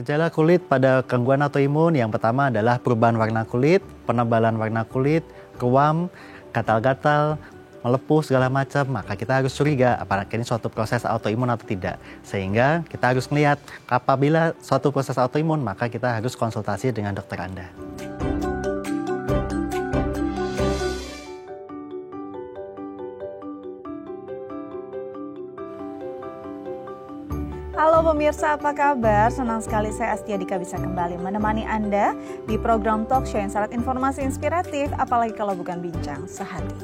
Gejala kulit pada gangguan autoimun yang pertama adalah perubahan warna kulit, penebalan warna kulit, ruam, gatal-gatal, melepuh segala macam, maka kita harus curiga apakah ini suatu proses autoimun atau tidak. Sehingga kita harus melihat apabila suatu proses autoimun, maka kita harus konsultasi dengan dokter Anda. Halo pemirsa, apa kabar? Senang sekali saya Astia Dika bisa kembali menemani Anda di program talk show yang syarat informasi inspiratif, apalagi kalau bukan bincang sehati.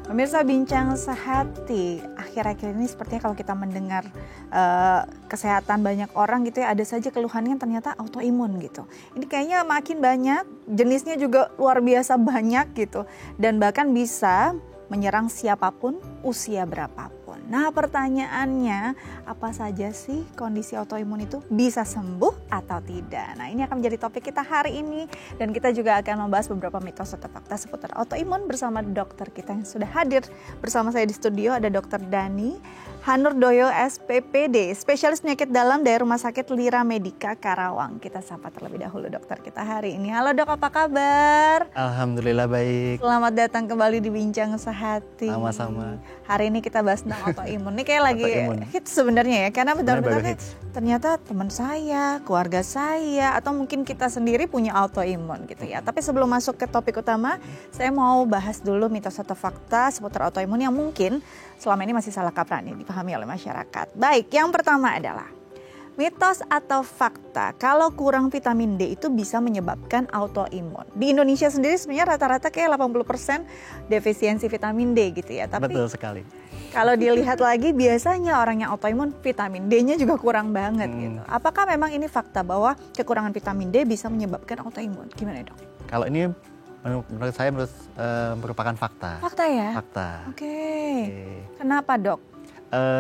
Pemirsa, bincang sehati, akhir-akhir ini sepertinya kalau kita mendengar kesehatan banyak orang gitu ya, ada saja keluhannya yang ternyata autoimun gitu. Ini kayaknya makin banyak, jenisnya juga luar biasa banyak gitu, dan bahkan bisa menyerang siapapun, usia berapapun. Nah, pertanyaannya, apa saja sih kondisi autoimun itu, bisa sembuh atau tidak? Nah, ini akan menjadi topik kita hari ini, dan kita juga akan membahas beberapa mitos atau fakta seputar autoimun bersama dokter kita yang sudah hadir bersama saya di studio. Ada Dr. Dhani Hanurdoyo SPPD, spesialis penyakit dalam dari Rumah Sakit Lira Medica Karawang. Kita sapa terlebih dahulu dokter kita hari ini. Halo dok, apa kabar? Alhamdulillah baik. Selamat datang kembali di Bincang Sehati. Sama-sama. Hari ini kita bahas tentang autoimun. Ini kayak lagi hits sebenarnya ya, karena benar-benar ternyata teman saya, keluarga saya, atau mungkin kita sendiri punya autoimun gitu ya. Tapi sebelum masuk ke topik utama, saya mau bahas dulu mitos atau fakta seputar autoimun yang mungkin selama ini masih salah kaprah nih dipahami oleh masyarakat. Baik, yang pertama adalah mitos atau fakta kalau kurang vitamin D itu bisa menyebabkan autoimun. Di Indonesia sendiri sebenarnya rata-rata kayak 80% defisiensi vitamin D gitu ya. Tapi betul sekali. Kalau dilihat lagi biasanya orang yang autoimun vitamin D-nya juga kurang banget gitu. Apakah memang ini fakta bahwa kekurangan vitamin D bisa menyebabkan autoimun? Gimana dok? Kalau ini menurut saya merupakan fakta. Fakta ya? Fakta. Oke. Kenapa dok?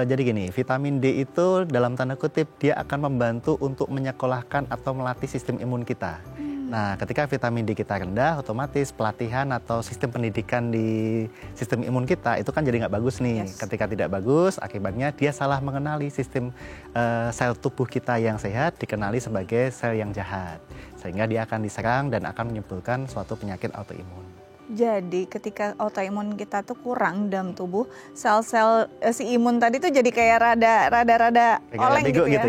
Jadi gini, vitamin D itu dalam tanda kutip dia akan membantu untuk menyekolahkan atau melatih sistem imun kita. Nah, ketika vitamin D kita rendah, otomatis pelatihan atau sistem pendidikan di sistem imun kita itu kan jadi nggak bagus nih. Yes. Ketika tidak bagus, akibatnya dia salah mengenali sistem sel tubuh kita yang sehat dikenali sebagai sel yang jahat. Sehingga dia akan diserang dan akan menimbulkan suatu penyakit autoimun. Jadi ketika autoimun kita tuh kurang dalam tubuh, sel-sel si imun tadi tuh jadi kayak rada oleng gitu ya.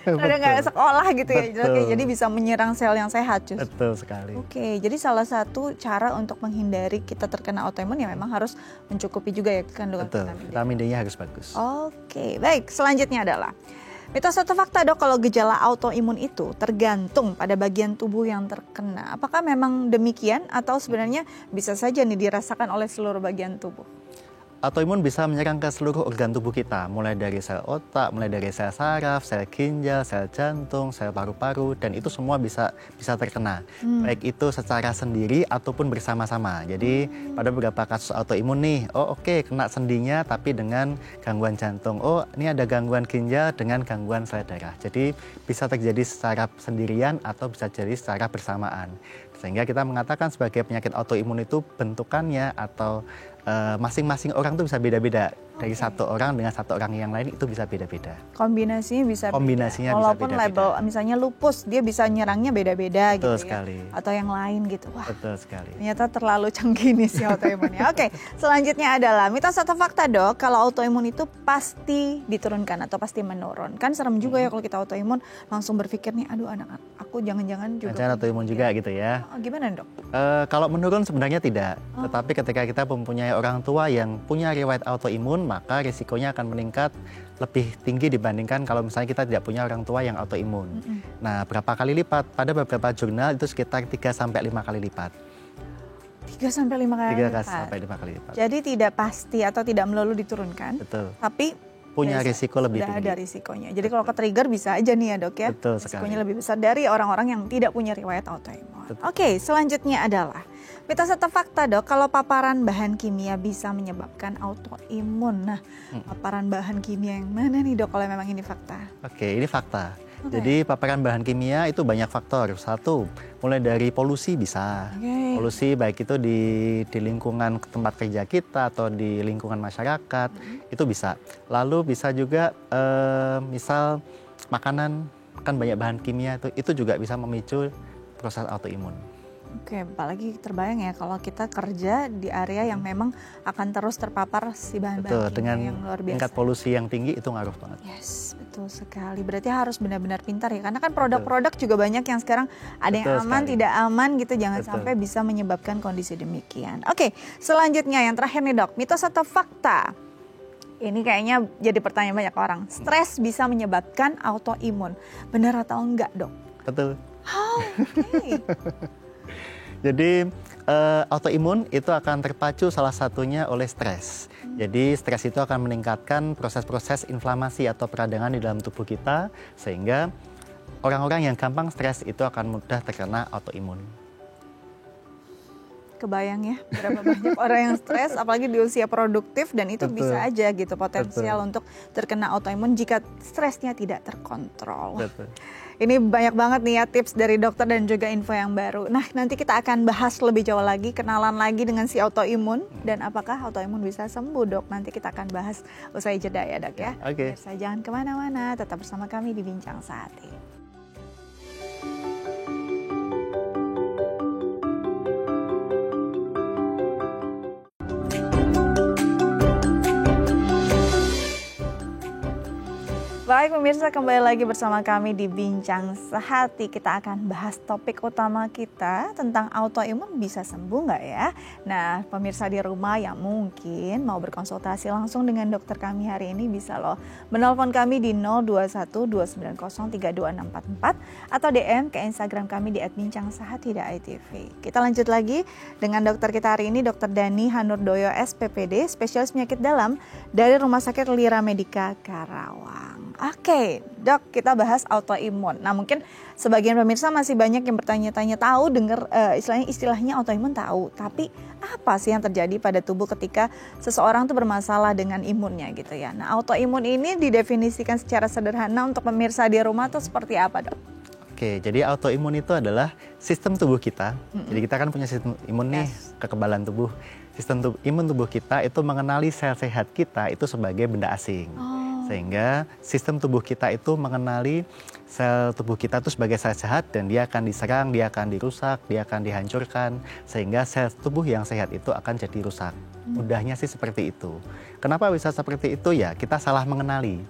Rada nggak sekolah gitu ya. Jadi bisa menyerang sel yang sehat justru. Betul sekali. Oke, jadi salah satu cara untuk menghindari kita terkena autoimun ya memang harus mencukupi juga ya kandungan vitamin D-nya harus bagus. Oke, baik. Selanjutnya adalah mitos atau fakta dok, kalau gejala autoimun itu tergantung pada bagian tubuh yang terkena. Apakah memang demikian atau sebenarnya bisa saja nih dirasakan oleh seluruh bagian tubuh? Autoimun bisa menyerang ke seluruh organ tubuh kita, mulai dari sel otak, mulai dari sel saraf, sel ginjal, sel jantung, sel paru-paru, dan itu semua bisa terkena. Baik itu secara sendiri ataupun bersama-sama. Jadi pada beberapa kasus autoimun nih, kena sendinya tapi dengan gangguan jantung. Ini ada gangguan ginjal dengan gangguan sel darah. Jadi bisa terjadi secara sendirian atau bisa jadi secara bersamaan. Sehingga kita mengatakan sebagai penyakit autoimun itu bentukannya atau masing-masing orang tuh bisa beda-beda. Dari satu orang dengan satu orang yang lain itu bisa beda-beda. Kombinasinya bisa beda. Walaupun label misalnya lupus, dia bisa nyerangnya beda-beda gitu sekali. Ya. Atau yang lain gitu. Wah, betul sekali. Ternyata terlalu canggih nih si autoimun ya. Oke, selanjutnya adalah mitos atau fakta dok, kalau autoimun itu pasti diturunkan atau pasti menurun. Kan serem juga ya kalau kita autoimun langsung berpikir nih, aduh anak aku jangan-jangan juga. Jangan autoimun juga gitu ya. Gimana dok? Kalau menurun sebenarnya tidak. Tetapi ketika kita mempunyai orang tua yang punya riwayat autoimun, maka risikonya akan meningkat lebih tinggi dibandingkan kalau misalnya kita tidak punya orang tua yang autoimun. Nah, berapa kali lipat? Pada beberapa jurnal itu sekitar 3-5 kali lipat. 3-5 kali lipat. Jadi tidak pasti atau tidak melulu diturunkan. Betul. Tapi punya risiko lebih tinggi. Ada risikonya. Jadi kalau ke-trigger bisa aja nih ya dok ya. Betul risikonya lebih besar dari orang-orang yang tidak punya riwayat autoimun. Oke, selanjutnya adalah mitos atau fakta dok, kalau paparan bahan kimia bisa menyebabkan autoimun. Nah, paparan bahan kimia yang mana nih dok kalau memang ini fakta? Oke, ini fakta. Jadi paparan bahan kimia itu banyak faktor. Satu, mulai dari polusi bisa. Polusi baik itu di lingkungan tempat kerja kita atau di lingkungan masyarakat, itu bisa. Lalu bisa juga misal makanan kan banyak bahan kimia, itu juga bisa memicu proses autoimun. Oke, apalagi terbayang ya kalau kita kerja di area yang memang akan terus terpapar si bahan-bahan kimia yang luar biasa. Tingkat polusi yang tinggi itu ngaruh banget. Yes, betul sekali. Berarti harus benar-benar pintar ya, karena kan produk-produk juga banyak yang sekarang ada yang aman, tidak aman gitu, jangan sampai bisa menyebabkan kondisi demikian. Oke, selanjutnya yang terakhir nih dok, mitos atau fakta? Ini kayaknya jadi pertanyaan banyak orang. Stres bisa menyebabkan autoimun, benar atau enggak dok? Betul. Oh, oke. Jadi autoimun itu akan terpacu salah satunya oleh stres. Jadi stres itu akan meningkatkan proses-proses inflamasi atau peradangan di dalam tubuh kita, sehingga orang-orang yang gampang stres itu akan mudah terkena autoimun. Kebayang ya berapa banyak orang yang stres, apalagi di usia produktif, dan itu Betul. bisa aja gitu potensial untuk terkena autoimun jika stresnya tidak terkontrol. Betul. Ini banyak banget nih ya tips dari dokter dan juga info yang baru. Nah, nanti kita akan bahas lebih jauh lagi, kenalan lagi dengan si autoimun dan apakah autoimun bisa sembuh dok. Nanti kita akan bahas usai jeda ya dok ya. Oke. Pemirsa jangan kemana-mana, tetap bersama kami di Bincang Sehati. Baik pemirsa, kembali lagi bersama kami di Bincang Sehati. Kita akan bahas topik utama kita tentang autoimun bisa sembuh nggak ya? Nah pemirsa di rumah yang mungkin mau berkonsultasi langsung dengan dokter kami hari ini bisa loh menelpon kami di 021-290-32644 atau DM ke Instagram kami di @bincangsehati.itv. Kita lanjut lagi dengan dokter kita hari ini, Dr. Dani Hanurdoyo SPPD, spesialis penyakit dalam dari Rumah Sakit Lira Medica Karawang. Oke, dok, kita bahas autoimun. Nah, mungkin sebagian pemirsa masih banyak yang bertanya-tanya, tahu dengar istilahnya autoimun tahu, tapi apa sih yang terjadi pada tubuh ketika seseorang tuh bermasalah dengan imunnya gitu ya. Nah, autoimun ini didefinisikan secara sederhana untuk pemirsa di rumah tuh seperti apa, dok? Oke, jadi autoimun itu adalah sistem tubuh kita. Jadi kita kan punya sistem imun nih, kekebalan tubuh. Sistem imun tubuh kita itu mengenali sel sehat kita itu sebagai benda asing. Sehingga sistem tubuh kita itu mengenali sel tubuh kita itu sebagai sel sehat dan dia akan diserang, dia akan dirusak, dia akan dihancurkan. Sehingga sel tubuh yang sehat itu akan jadi rusak. Mudahnya sih seperti itu. Kenapa bisa seperti itu ya? Kita salah mengenali.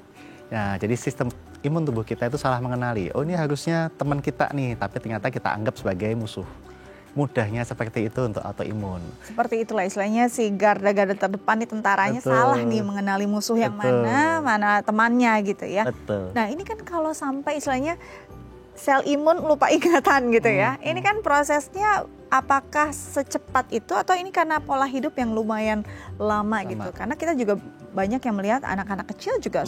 Nah, jadi sistem imun tubuh kita itu salah mengenali. Oh, ini harusnya teman kita nih, tapi ternyata kita anggap sebagai musuh. Mudahnya seperti itu untuk autoimun. Seperti itulah istilahnya si garda-garda terdepan nih, tentaranya salah nih mengenali musuh yang mana temannya gitu ya. Betul. Nah ini kan kalau sampai istilahnya sel imun lupa ingatan gitu ya. Ini kan prosesnya apakah secepat itu atau ini karena pola hidup yang lumayan lama gitu. Karena kita juga banyak yang melihat anak-anak kecil juga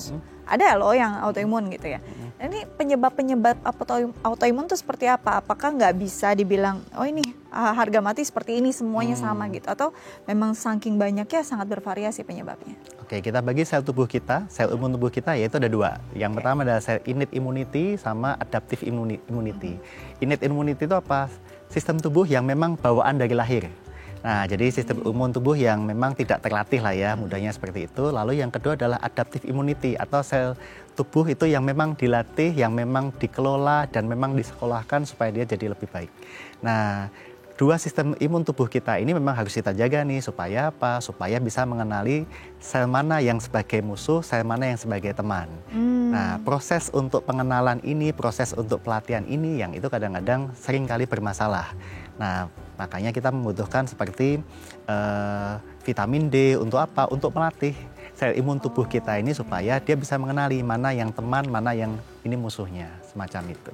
ada loh yang autoimun gitu ya. Nah, ini penyebab autoimun itu seperti apa? Apakah nggak bisa dibilang, oh ini harga mati seperti ini semuanya sama gitu? Atau memang saking banyaknya sangat bervariasi penyebabnya? Oke, kita bagi sel tubuh kita, sel imun tubuh kita yaitu ada dua. Yang pertama adalah sel innate immunity sama adaptive immunity. Innate immunity itu apa? Sistem tubuh yang memang bawaan dari lahir. Nah, jadi sistem imun tubuh yang memang tidak terlatih lah ya, mudahnya seperti itu. Lalu yang kedua adalah adaptive immunity atau sel tubuh itu yang memang dilatih, yang memang dikelola dan memang disekolahkan supaya dia jadi lebih baik. Nah, dua sistem imun tubuh kita ini memang harus kita jaga nih, supaya apa? Supaya bisa mengenali sel mana yang sebagai musuh, sel mana yang sebagai teman. Nah, proses untuk pengenalan ini, proses untuk pelatihan ini yang itu kadang-kadang sering kali bermasalah. Nah, makanya kita membutuhkan seperti vitamin D untuk apa? Untuk melatih sel imun tubuh kita ini supaya dia bisa mengenali mana yang teman, mana yang ini musuhnya, semacam itu.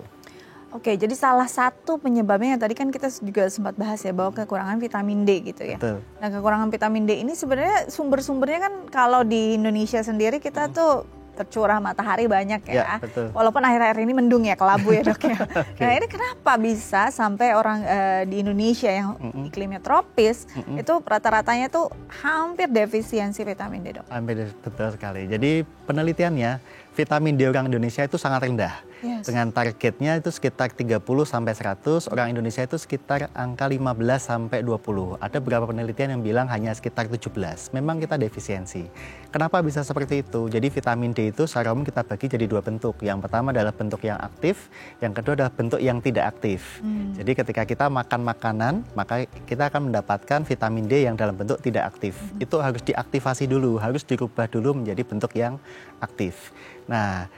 Oke, jadi salah satu penyebabnya yang tadi kan kita juga sempat bahas ya, bahwa kekurangan vitamin D gitu ya. Betul. Nah, kekurangan vitamin D ini sebenarnya sumber-sumbernya kan kalau di Indonesia sendiri kita tuh tercurah matahari banyak ya. Betul. Walaupun akhir-akhir ini mendung ya, kelabu ya dok ya. Nah ini kenapa bisa sampai orang di Indonesia yang iklimnya tropis itu rata-ratanya tuh hampir defisiensi vitamin D dok? Hampir betul sekali. Jadi penelitiannya vitamin D orang Indonesia itu sangat rendah. Yes. Dengan targetnya itu sekitar 30 sampai 100, orang Indonesia itu sekitar angka 15 sampai 20. Ada beberapa penelitian yang bilang hanya sekitar 17. Memang kita defisiensi. Kenapa bisa seperti itu? Jadi vitamin D itu secara umum kita bagi jadi dua bentuk. Yang pertama adalah bentuk yang aktif, yang kedua adalah bentuk yang tidak aktif. Jadi ketika kita makan makanan, maka kita akan mendapatkan vitamin D yang dalam bentuk tidak aktif. Itu harus diaktifasi dulu, harus dirubah dulu menjadi bentuk yang aktif. Nah,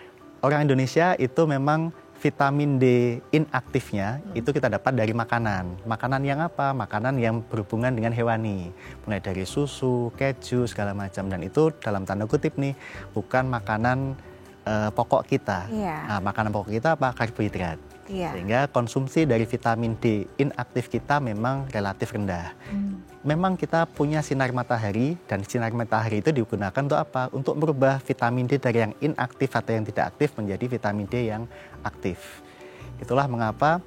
orang Indonesia itu memang vitamin D inaktifnya itu kita dapat dari makanan. Makanan yang apa? Makanan yang berhubungan dengan hewani. Mulai dari susu, keju, segala macam. Dan itu dalam tanda kutip nih, bukan makanan pokok kita. Nah, makanan pokok kita apa? Karbohidrat. Sehingga konsumsi dari vitamin D inaktif kita memang relatif rendah. Memang kita punya sinar matahari, dan sinar matahari itu digunakan untuk apa? Untuk merubah vitamin D dari yang inaktif atau yang tidak aktif menjadi vitamin D yang aktif. Itulah mengapa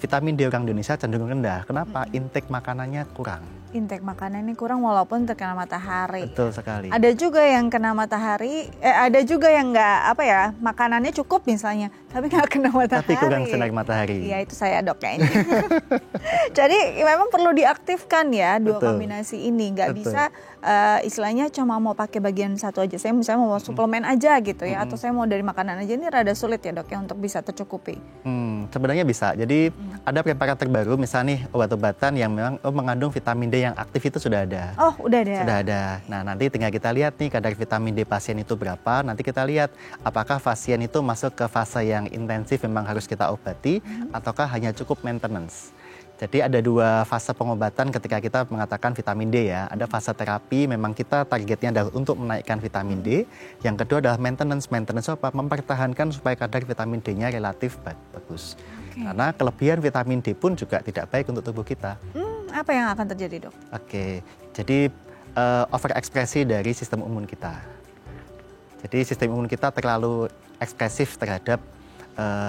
vitamin D orang Indonesia cenderung rendah. Kenapa? Intake makanannya kurang. Intake makanannya kurang walaupun terkena matahari. Betul sekali. Ada juga yang kena matahari, ada juga yang nggak makanannya cukup misalnya, tapi nggak kena matahari. Tapi kurang sinar matahari. Iya, itu saya dok kayaknya. Jadi memang perlu diaktifkan ya dua kombinasi ini. Nggak bisa istilahnya cuma mau pakai bagian satu aja. Saya misalnya mau suplemen aja gitu ya, atau saya mau dari makanan aja, ini rada sulit ya dok ya untuk bisa tercukupi. Sebenarnya bisa. Jadi ada preparat terbaru misalnya nih obat-obatan yang memang mengandung vitamin D yang aktif itu sudah ada. Oh, udah ada. Sudah ada. Nah, nanti tinggal kita lihat nih kadar vitamin D pasien itu berapa. Nanti kita lihat apakah pasien itu masuk ke fase yang intensif memang harus kita obati ataukah hanya cukup maintenance. Jadi ada dua fase pengobatan ketika kita mengatakan vitamin D ya. Ada fase terapi, memang kita targetnya adalah untuk menaikkan vitamin D. Yang kedua adalah maintenance. Maintenance apa? Mempertahankan supaya kadar vitamin D-nya relatif bagus. Karena kelebihan vitamin D pun juga tidak baik untuk tubuh kita. Apa yang akan terjadi dok? Jadi overekspresi dari sistem imun kita. Jadi sistem imun kita terlalu ekspresif terhadap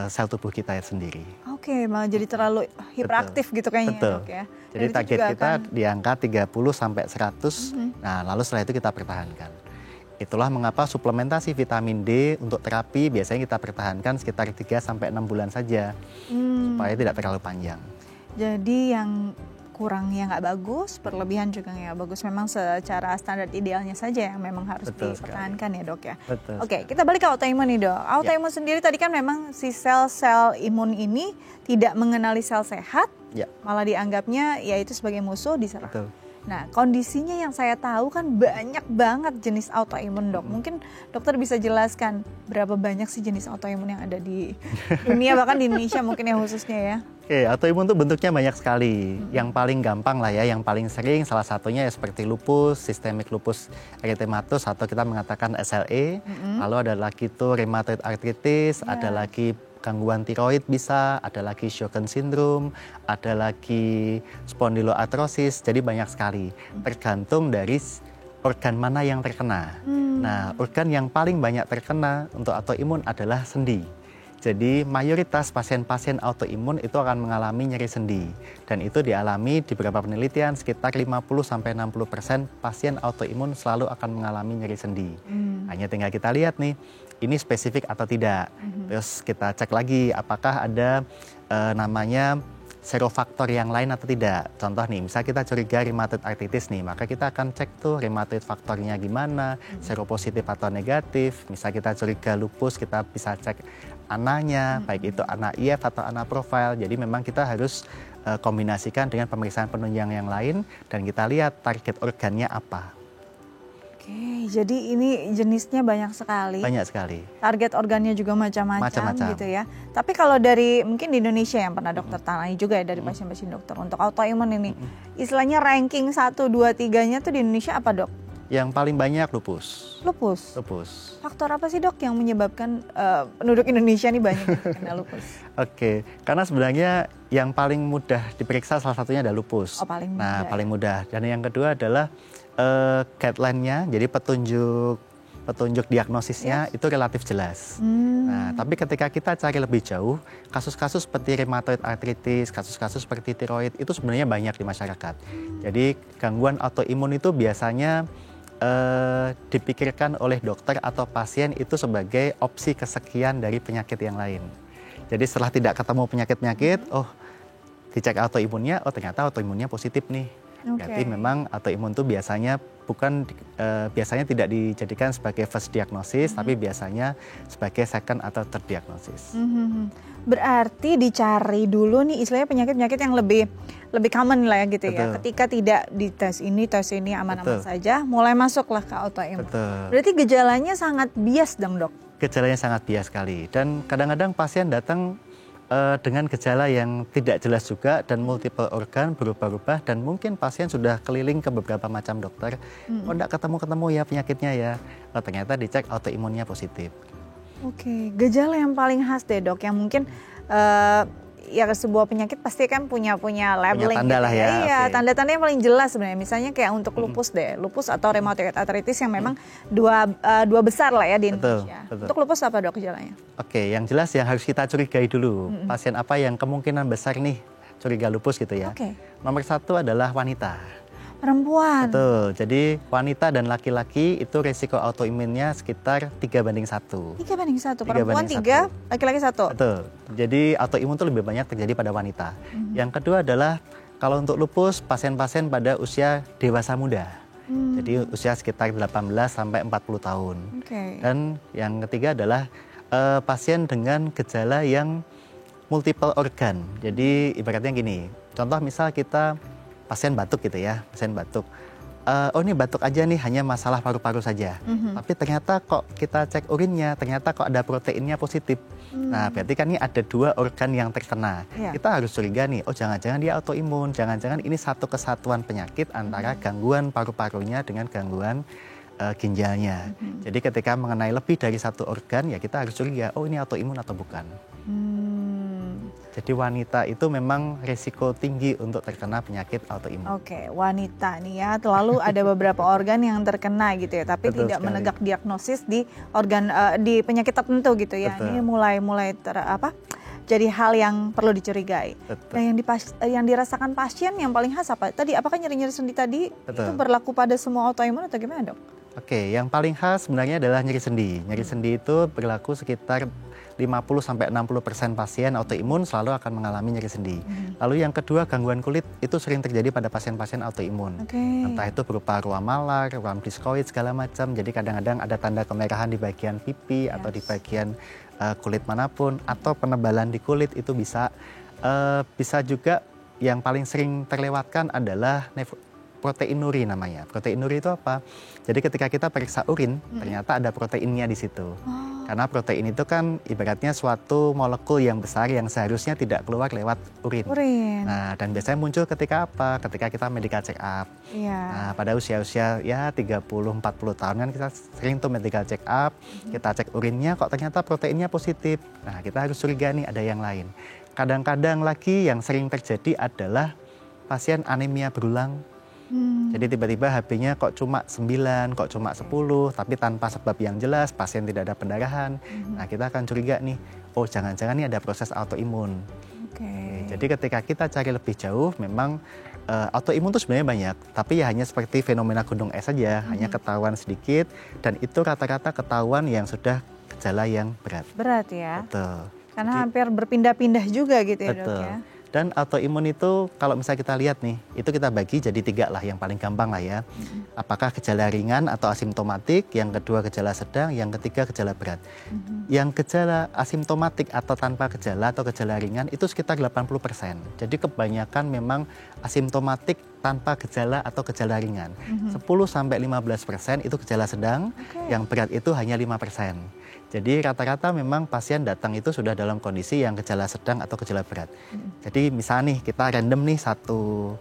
sel tubuh kita sendiri. Malah jadi terlalu hiperaktif gitu kayaknya. Betul. Dok ya. Jadi target kita di angka 30 sampai 100. Nah, lalu setelah itu kita pertahankan. Itulah mengapa suplementasi vitamin D untuk terapi biasanya kita pertahankan sekitar 3 sampai 6 bulan saja. Supaya tidak terlalu panjang. Jadi yang kurangnya nggak bagus, berlebihan juga nggak bagus. Memang secara standar idealnya saja yang memang harus dipertahankan ya dok ya. Oke, kita balik ke autoimun nih dok. Autoimun sendiri tadi kan memang si sel-sel imun ini tidak mengenali sel sehat, malah dianggapnya yaitu sebagai musuh diserang. Nah, kondisinya yang saya tahu kan banyak banget jenis autoimun dok. Mungkin dokter bisa jelaskan berapa banyak sih jenis autoimun yang ada di dunia, bahkan di Indonesia mungkin ya khususnya ya. Autoimun itu bentuknya banyak sekali. Yang paling gampang lah ya, yang paling sering salah satunya ya seperti lupus, systemic lupus erythematosus atau kita mengatakan SLE. Lalu ada lagi tuh rheumatoid arthritis, ada lagi gangguan tiroid bisa, ada lagi Sjögren syndrome, ada lagi spondyloarthrosis, jadi banyak sekali. Tergantung dari organ mana yang terkena. Nah, organ yang paling banyak terkena untuk autoimun adalah sendi. Jadi mayoritas pasien-pasien autoimun itu akan mengalami nyeri sendi. Dan itu dialami di beberapa penelitian sekitar 50-60% pasien autoimun selalu akan mengalami nyeri sendi. Hanya tinggal kita lihat nih, ini spesifik atau tidak. Terus kita cek lagi apakah ada namanya serofaktor yang lain atau tidak. Contoh nih, misal kita curiga rheumatoid arthritis nih, maka kita akan cek tuh rheumatoid faktornya gimana, seropositif atau negatif. Misal kita curiga lupus, kita bisa cek ananya, baik itu ana IF atau ana profile. Jadi memang kita harus kombinasikan dengan pemeriksaan penunjang yang lain dan kita lihat target organnya apa. Jadi ini jenisnya banyak sekali. Banyak sekali. Target organnya juga macam-macam gitu ya. Tapi kalau dari mungkin di Indonesia yang pernah dokter tangani juga ya dari pasien-pasien dokter untuk autoimun ini, istilahnya ranking 1, 2, 3-nya tuh di Indonesia apa dok? Yang paling banyak lupus. Lupus? Lupus. Faktor apa sih dok yang menyebabkan penduduk Indonesia ini banyak yang kena lupus? Karena sebenarnya yang paling mudah diperiksa salah satunya adalah lupus. Paling mudah. Nah, paling mudah. Dan yang kedua adalah guideline-nya, jadi petunjuk diagnosisnya itu relatif jelas. Nah, tapi ketika kita cari lebih jauh, kasus-kasus seperti rheumatoid arthritis, kasus-kasus seperti tiroid itu sebenarnya banyak di masyarakat. Jadi gangguan autoimun itu biasanya dipikirkan oleh dokter atau pasien itu sebagai opsi kesekian dari penyakit yang lain. Jadi setelah tidak ketemu penyakit-penyakit, oh dicek autoimunnya, oh ternyata autoimunnya positif nih. Berarti memang autoimun itu biasanya biasanya tidak dijadikan sebagai first diagnosis, tapi biasanya sebagai second atau third diagnosis. Berarti dicari dulu nih istilahnya penyakit-penyakit yang lebih common lah ya gitu. Betul. Ya. Ketika tidak di tes ini aman-aman saja, mulai masuklah ke autoimun. Berarti gejalanya sangat bias dong, Dok? Gejalanya sangat bias sekali, dan kadang-kadang pasien datang dengan gejala yang tidak jelas juga dan multiple organ berubah-ubah, dan mungkin pasien sudah keliling ke beberapa macam dokter, oh enggak ketemu-ketemu ya penyakitnya ya, oh, ternyata dicek autoimunnya positif. Oke, gejala yang paling khas deh dok, yang mungkin ya sebuah penyakit pasti kan punya labeling, punya tanda gitu lah ya. Iya, tanda-tanda yang paling jelas sebenarnya. Misalnya kayak untuk lupus deh, lupus atau rheumatoid arthritis yang memang dua besar lah ya di Indonesia. Betul. Untuk lupus apa dok gejalanya? Oke, yang jelas yang harus kita curigai dulu, pasien apa yang kemungkinan besar nih curiga lupus gitu ya. Nomor 1 adalah wanita. Perempuan. Betul, jadi wanita dan laki-laki itu resiko autoimunnya sekitar 3:1. 3:1, perempuan 3, laki-laki 1. Betul, jadi autoimun itu lebih banyak terjadi pada wanita. Yang kedua adalah kalau untuk lupus, pasien-pasien pada usia dewasa muda. Jadi usia sekitar 18 sampai 40 tahun. Dan yang ketiga adalah pasien dengan gejala yang multiple organ. Jadi ibaratnya gini, contoh misal kita pasien batuk gitu ya, pasien batuk. Oh ini batuk aja nih, hanya masalah paru-paru saja. Tapi ternyata kok kita cek urinnya, ternyata kok ada proteinnya positif. Nah berarti kan ini ada 2 organ yang terkena. Kita harus curiga nih, oh jangan-jangan dia autoimun, jangan-jangan ini satu kesatuan penyakit antara gangguan paru-parunya dengan gangguan ginjalnya. Jadi ketika mengenai lebih dari 1 organ, ya kita harus curiga, oh ini autoimun atau bukan. Jadi wanita itu memang risiko tinggi untuk terkena penyakit autoimun. Oke, wanita nih ya, terlalu ada beberapa organ yang terkena gitu ya, tapi betul tidak sekali. Menegak diagnosis di organ di penyakit tertentu gitu ya. Betul. Ini mulai jadi hal yang perlu dicurigai. Betul. Nah, yang dirasakan pasien yang paling khas apa? Tadi apakah nyeri-nyeri sendi tadi itu berlaku pada semua autoimun atau gimana, Dok? Oke, yang paling khas sebenarnya adalah nyeri sendi. Nyeri sendi itu berlaku sekitar 50-60% pasien autoimun selalu akan mengalami nyeri sendi. Lalu yang kedua, gangguan kulit itu sering terjadi pada pasien-pasien autoimun. Entah itu berupa ruam malar, ruam diskoid segala macam. Jadi kadang-kadang ada tanda kemerahan di bagian pipi atau di bagian kulit manapun, atau penebalan di kulit itu bisa juga yang paling sering terlewatkan adalah proteinuri namanya. Proteinuri itu apa? Jadi ketika kita periksa urin, ternyata ada proteinnya di situ. Karena protein itu kan ibaratnya suatu molekul yang besar yang seharusnya tidak keluar lewat urin. Nah, dan biasanya muncul ketika apa? Ketika kita medical check up. Nah, pada usia-usia ya 30-40 tahun kan kita sering tuh medical check up, kita cek urinnya kok ternyata proteinnya positif. Nah, kita harus curiga nih ada yang lain. Kadang-kadang lagi yang sering terjadi adalah pasien anemia berulang. Jadi tiba-tiba HB-nya kok cuma 9, kok cuma 10, tapi tanpa sebab yang jelas, pasien tidak ada pendarahan. Nah kita akan curiga nih, oh jangan-jangan ini ada proses autoimun. Jadi ketika kita cari lebih jauh, memang autoimun itu sebenarnya banyak, tapi ya hanya seperti fenomena gunung es saja, hanya ketahuan sedikit, dan itu rata-rata ketahuan yang sudah gejala yang berat. Berat ya? Betul. Karena hampir berpindah-pindah juga gitu ya dok ya? Dan autoimun itu kalau misalnya kita lihat nih, itu kita bagi jadi 3 lah, yang paling gampang lah ya. Apakah gejala ringan atau asimptomatik, yang kedua gejala sedang, yang ketiga gejala berat. Yang gejala asimptomatik atau tanpa gejala atau gejala ringan itu sekitar 80%. Jadi kebanyakan memang asimptomatik tanpa gejala atau gejala ringan. 10-15% itu gejala sedang, yang berat itu hanya 5%. Jadi rata-rata memang pasien datang itu sudah dalam kondisi yang gejala sedang atau gejala berat. Jadi misalnya nih kita random nih satu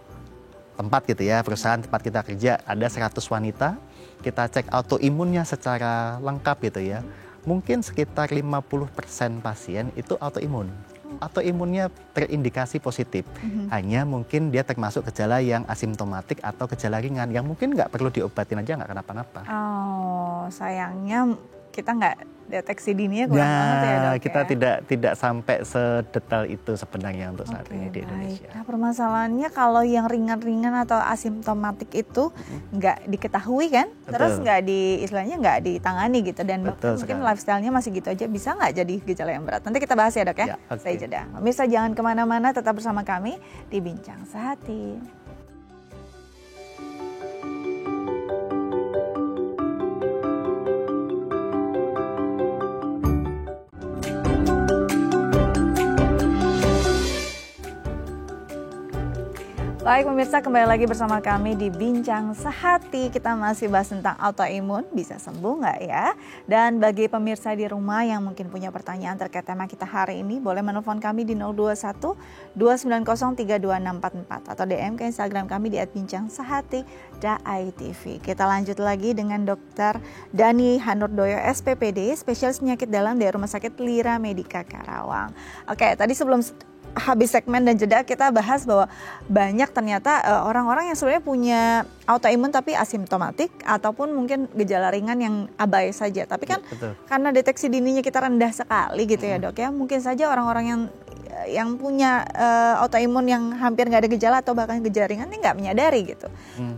tempat gitu ya, perusahaan tempat kita kerja ada 100 wanita, kita cek autoimunnya secara lengkap gitu ya. Mungkin sekitar 50% pasien itu autoimun. Autoimunnya terindikasi positif, hanya mungkin dia termasuk gejala yang asimptomatik atau gejala ringan yang mungkin nggak perlu diobatin aja nggak kenapa-napa. Oh sayangnya kita nggak deteksi dininya kurang banget ya dok. Kita ya? tidak sampai sedetail itu sebenarnya untuk saat ini di Indonesia. Nah permasalahannya kalau yang ringan-ringan atau asimptomatik itu nggak diketahui kan, terus nggak istilahnya nggak ditangani gitu, dan mungkin lifestyle-nya masih gitu aja, bisa nggak jadi gejala yang berat. Nanti kita bahas ya dok ya. Saya jeda. Pemirsa jangan kemana-mana, tetap bersama kami di Bincang Sehati. Baik pemirsa, kembali lagi bersama kami di Bincang Sehati. Kita masih bahas tentang autoimun, bisa sembuh nggak ya? Dan bagi pemirsa di rumah yang mungkin punya pertanyaan terkait tema kita hari ini, boleh menelpon kami di 021 290 32644 atau DM ke Instagram kami di @bincangsehati.itv. Kita lanjut lagi dengan Dr. Dhani Hanurdoyo, SPPD, spesialis penyakit dalam dari Rumah Sakit Lira Medica Karawang. Oke, tadi sebelum habis segmen dan jeda kita bahas bahwa banyak ternyata orang-orang yang sebenarnya punya autoimun tapi asimptomatik ataupun mungkin gejala ringan yang abai saja. Tapi kan karena deteksi dininya kita rendah sekali gitu ya dok ya, mungkin saja orang-orang yang punya autoimun yang hampir nggak ada gejala atau bahkan gejala ringan ini nggak menyadari gitu.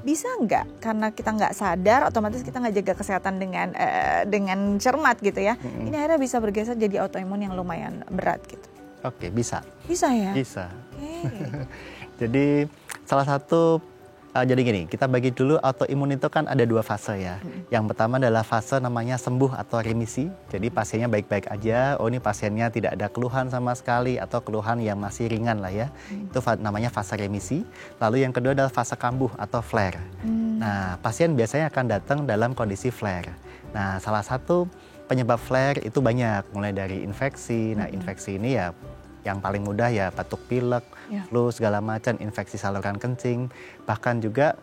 Bisa nggak karena kita nggak sadar, otomatis kita nggak jaga kesehatan dengan cermat gitu ya. Ini akhirnya bisa bergeser jadi autoimun yang lumayan berat gitu. Oke, bisa. Bisa ya? Bisa. Jadi salah satu, jadi gini, kita bagi dulu autoimun itu kan ada 2 fase ya. Yang pertama adalah fase namanya sembuh atau remisi. Jadi pasiennya baik-baik aja, ini pasiennya tidak ada keluhan sama sekali atau keluhan yang masih ringan lah ya. Itu namanya fase remisi. Lalu yang kedua adalah fase kambuh atau flare. Nah, pasien biasanya akan datang dalam kondisi flare. Nah, salah satu penyebab flare itu banyak, mulai dari infeksi. Nah, infeksi ini ya yang paling mudah ya batuk pilek, flu segala macam, infeksi saluran kencing, bahkan juga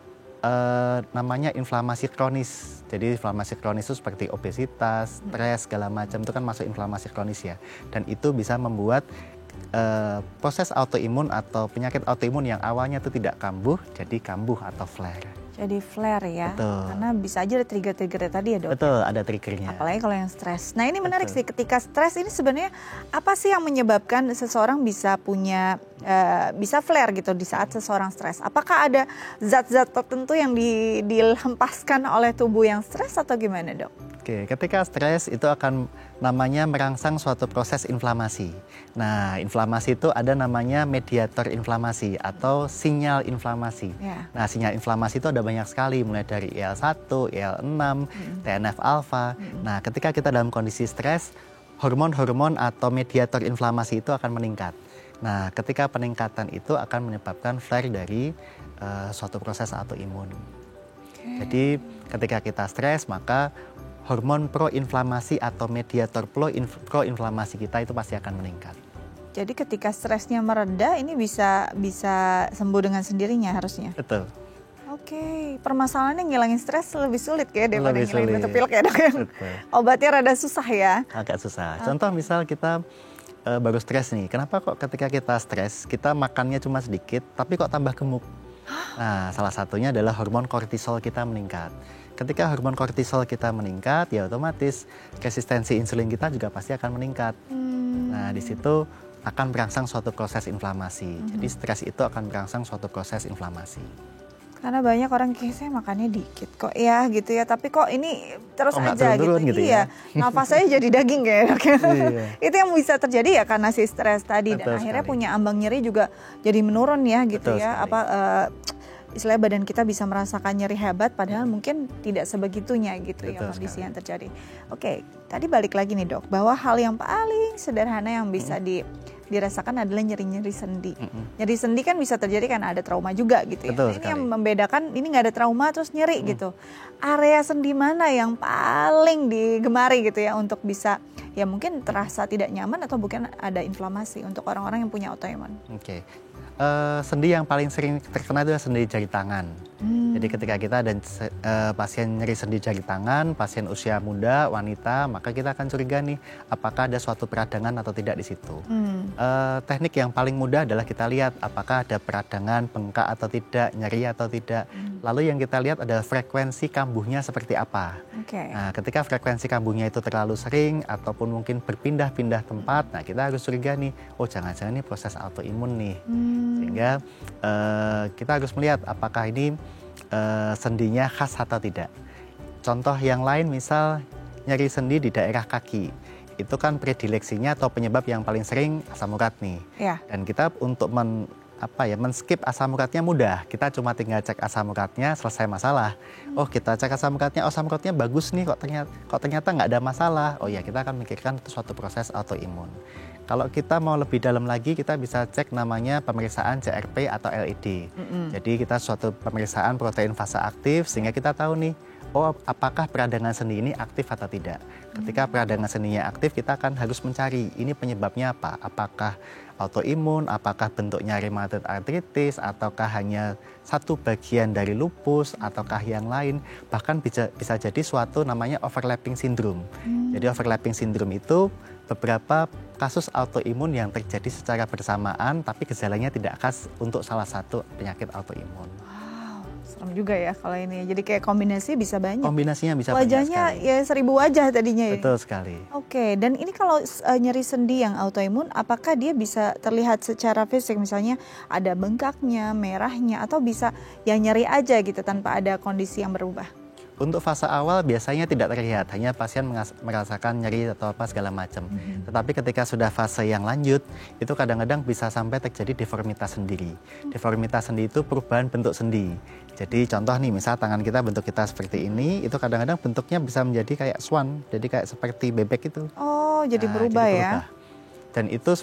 namanya inflamasi kronis. Jadi inflamasi kronis itu seperti obesitas, stres segala macam itu kan masuk inflamasi kronis ya. Dan itu bisa membuat proses autoimun atau penyakit autoimun yang awalnya itu tidak kambuh jadi kambuh atau flare. Jadi flare ya, karena bisa aja ada trigger-triggernya tadi ya dok. Betul, ada triggernya. Apalagi kalau yang stres. Nah ini menarik sih, ketika stres ini sebenarnya apa sih yang menyebabkan seseorang bisa punya, bisa flare gitu di saat seseorang stres? Apakah ada zat-zat tertentu yang dilempaskan oleh tubuh yang stres atau gimana dok? Oke, ketika stres itu akan namanya merangsang suatu proses inflamasi. Nah, inflamasi itu ada namanya mediator inflamasi atau sinyal inflamasi. Nah, sinyal inflamasi itu ada banyak sekali, mulai dari IL-1, IL-6, TNF-alpha. Nah, ketika kita dalam kondisi stres, hormon-hormon atau mediator inflamasi itu akan meningkat. Nah, ketika peningkatan itu akan menyebabkan flare dari suatu proses autoimun. Jadi, ketika kita stres, maka hormon proinflamasi atau mediator proinflamasi kita itu pasti akan meningkat. Jadi ketika stresnya mereda, ini bisa sembuh dengan sendirinya harusnya? Betul. Oke, permasalahannya ngilangin stres lebih sulit kayak daripada ngilangin batuk pilek ya dok ya? Obatnya rada susah ya? Agak susah. Contoh misal kita baru stres nih, kenapa kok ketika kita stres, kita makannya cuma sedikit, tapi kok tambah gemuk? Nah, salah satunya adalah hormon kortisol kita meningkat. Ketika hormon kortisol kita meningkat, ya otomatis resistensi insulin kita juga pasti akan meningkat. Nah, di situ akan merangsang suatu proses inflamasi. Jadi stres itu akan merangsang suatu proses inflamasi. Karena banyak orang kayak saya makannya dikit kok ya gitu ya, tapi kok ini terus aja gitu ya. Nafas saya jadi daging kayak itu yang bisa terjadi ya karena si stres tadi. Dan akhirnya punya ambang nyeri juga jadi menurun ya gitu ya. Istilahnya badan kita bisa merasakan nyeri hebat padahal mungkin tidak sebegitunya gitu ya kondisi yang terjadi. Oke, tadi balik lagi nih dok, bahwa hal yang paling sederhana yang bisa dirasakan adalah nyeri-nyeri sendi. Nyeri sendi kan bisa terjadi karena ada trauma juga gitu ya. Ini yang membedakan, ini nggak ada trauma terus nyeri gitu. Area sendi mana yang paling digemari gitu ya untuk bisa ya mungkin terasa tidak nyaman atau mungkin ada inflamasi untuk orang-orang yang punya autoimun? Oke. Sendi yang paling sering terkena itu sendi jari tangan. Jadi ketika kita ada pasien nyeri sendi jari tangan, pasien usia muda, wanita, maka kita akan curiga nih apakah ada suatu peradangan atau tidak di situ. Teknik yang paling mudah adalah kita lihat apakah ada peradangan, bengkak atau tidak, nyeri atau tidak. Lalu yang kita lihat adalah frekuensi kambuhnya seperti apa. Nah, ketika frekuensi kambuhnya itu terlalu sering ataupun mungkin berpindah-pindah tempat, nah kita harus curiga nih, oh jangan-jangan ini proses autoimun nih. Sehingga kita harus melihat apakah ini sendinya khas atau tidak. Contoh yang lain misal nyeri sendi di daerah kaki. Itu kan predileksinya atau penyebab yang paling sering asam urat nih. Dan kita untuk men-skip asam uratnya mudah. Kita cuma tinggal cek asam uratnya, selesai masalah. Oh kita cek asam uratnya, oh asam uratnya bagus nih, kok ternyata nggak ada masalah. Oh ya kita akan mikirkan itu suatu proses autoimun. Kalau kita mau lebih dalam lagi, kita bisa cek namanya pemeriksaan CRP atau LED. Jadi kita suatu pemeriksaan protein fase aktif, sehingga kita tahu nih, oh apakah peradangan sendi ini aktif atau tidak. Ketika peradangan sendinya aktif, kita akan harus mencari ini penyebabnya apa. Apakah autoimun, apakah bentuknya rheumatoid arthritis, ataukah hanya satu bagian dari lupus, ataukah yang lain. Bahkan bisa jadi suatu namanya overlapping syndrome. Jadi overlapping syndrome itu beberapa kasus autoimun yang terjadi secara bersamaan, tapi gejalanya tidak khas untuk salah satu penyakit autoimun. Wow, serem juga ya kalau ini. Jadi kayak kombinasi bisa banyak. Kombinasinya bisa wajahnya banyak ya sekali. 1000 wajah tadinya. Betul sekali. Oke, dan ini kalau nyeri sendi yang autoimun, apakah dia bisa terlihat secara fisik? Misalnya ada bengkaknya, merahnya, atau bisa yang nyeri aja gitu tanpa ada kondisi yang berubah? Untuk fase awal biasanya tidak terlihat, hanya pasien merasakan nyeri atau apa segala macam. Tetapi ketika sudah fase yang lanjut, itu kadang-kadang bisa sampai terjadi deformitas sendi. Deformitas sendi itu perubahan bentuk sendi. Jadi contoh nih, misal tangan kita bentuk kita seperti ini, itu kadang-kadang bentuknya bisa menjadi kayak swan, jadi kayak seperti bebek itu. Oh, jadi berubah ya? Dan itu